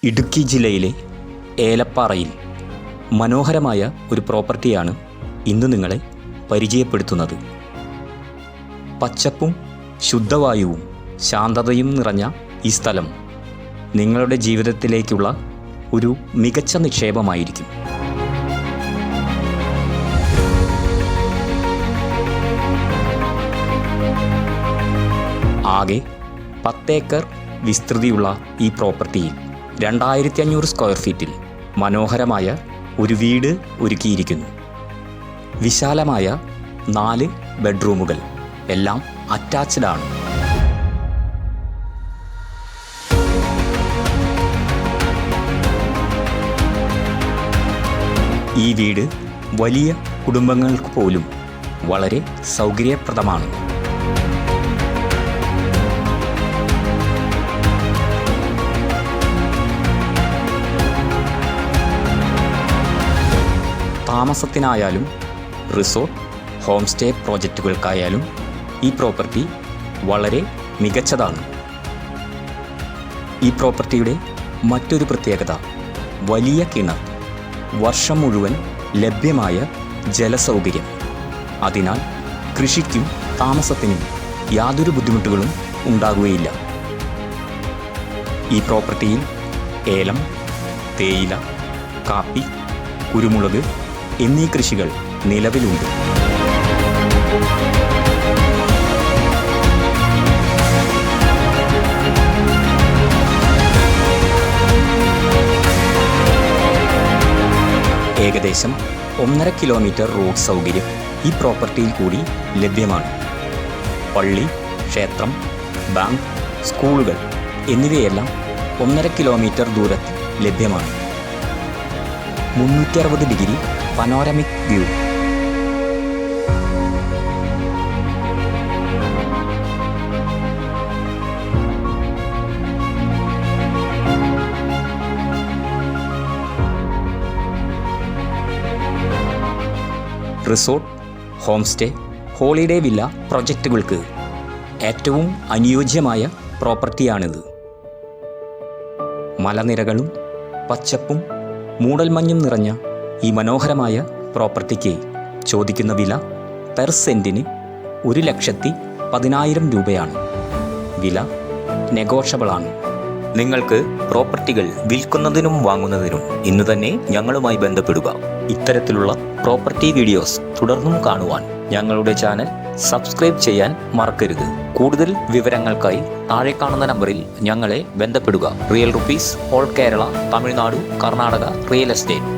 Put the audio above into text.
ഇടുക്കി ജില്ലയിലെ ഏലപ്പാറയിൽ മനോഹരമായ ഒരു പ്രോപ്പർട്ടിയാണ് ഇന്ന് നിങ്ങളെ പരിചയപ്പെടുത്തുന്നത്. പച്ചപ്പും ശുദ്ധവായുവും ശാന്തതയും നിറഞ്ഞ ഈ സ്ഥലം നിങ്ങളുടെ ജീവിതത്തിലേക്കുള്ള ഒരു മികച്ച നിക്ഷേപമായിരിക്കും. ആകെ 10 ഏക്കർ വിസ്തൃതിയുള്ള ഈ പ്രോപ്പർട്ടിയിൽ 2500 സ്ക്വയർ ഫീറ്റിൽ മനോഹരമായ ഒരു വീട് ഒരുക്കിയിരിക്കുന്നു. വിശാലമായ 4 ബെഡ്റൂമുകൾ, എല്ലാം അറ്റാച്ച്ഡ് ആണ്. ഈ വീട് വലിയ കുടുംബങ്ങൾക്ക് പോലും വളരെ സൗകര്യപ്രദമാണ്. താമസത്തിനായാലും റിസോർട്ട്, ഹോം സ്റ്റേ പ്രോജക്റ്റുകൾക്കായാലും ഈ പ്രോപ്പർട്ടി വളരെ മികച്ചതാണ്. ഈ പ്രോപ്പർട്ടിയുടെ മറ്റൊരു പ്രത്യേകത വലിയ കിണർ, വർഷം മുഴുവൻ ലഭ്യമായ ജലസൗകര്യം. അതിനാൽ കൃഷിക്കും താമസത്തിനും യാതൊരു ബുദ്ധിമുട്ടുകളും ഉണ്ടാകുകയില്ല. ഈ പ്രോപ്പർട്ടിയിൽ ഏലം, തേയില, കാപ്പി, കുരുമുളക് എന്നീ കൃഷികൾ നിലവിലുണ്ട്. ഏകദേശം 1.5 കിലോമീറ്റർ റോഡ് സൗകര്യം ഈ പ്രോപ്പർട്ടിയിൽ കൂടി ലഭ്യമാണ്. പള്ളി, ക്ഷേത്രം, ബാങ്ക്, സ്കൂളുകൾ എന്നിവയെല്ലാം 1.5 കിലോമീറ്റർ ദൂരത്തിൽ ലഭ്യമാണ്. 360 degree panoramic view. Resort, home stay, holiday villa പ്രൊജക്റ്റുകൾക്ക് ഏറ്റവും അനുയോജ്യമായ പ്രോപ്പർട്ടിയാണിത്. മലനിരകളും പച്ചപ്പും മൂടൽമഞ്ഞും നിറഞ്ഞ ഈ മനോഹരമായ പ്രോപ്പർട്ടിക്ക് ചോദിക്കുന്ന വില പെർ സെൻറ്റിന് 1,10,10,000 രൂപയാണ്. വില നെഗോഷ്യബിളാണ്. നിങ്ങൾക്ക് പ്രോപ്പർട്ടികൾ വിൽക്കുന്നതിനും വാങ്ങുന്നതിനും ഇന്ന് തന്നെ ഞങ്ങളുമായി ബന്ധപ്പെടുക. ഇത്തരത്തിലുള്ള പ്രോപ്പർട്ടി വീഡിയോസ് തുടർന്നും കാണുവാൻ ഞങ്ങളുടെ ചാനൽ സബ്സ്ക്രൈബ് ചെയ്യാൻ മറക്കരുത്. കൂടുതൽ വിവരങ്ങൾക്കായി താഴെ കാണുന്ന നമ്പറിൽ ഞങ്ങളെ ബന്ധപ്പെടുക. Real rupees, all Kerala, Tamil Nadu, Karnataka real estate.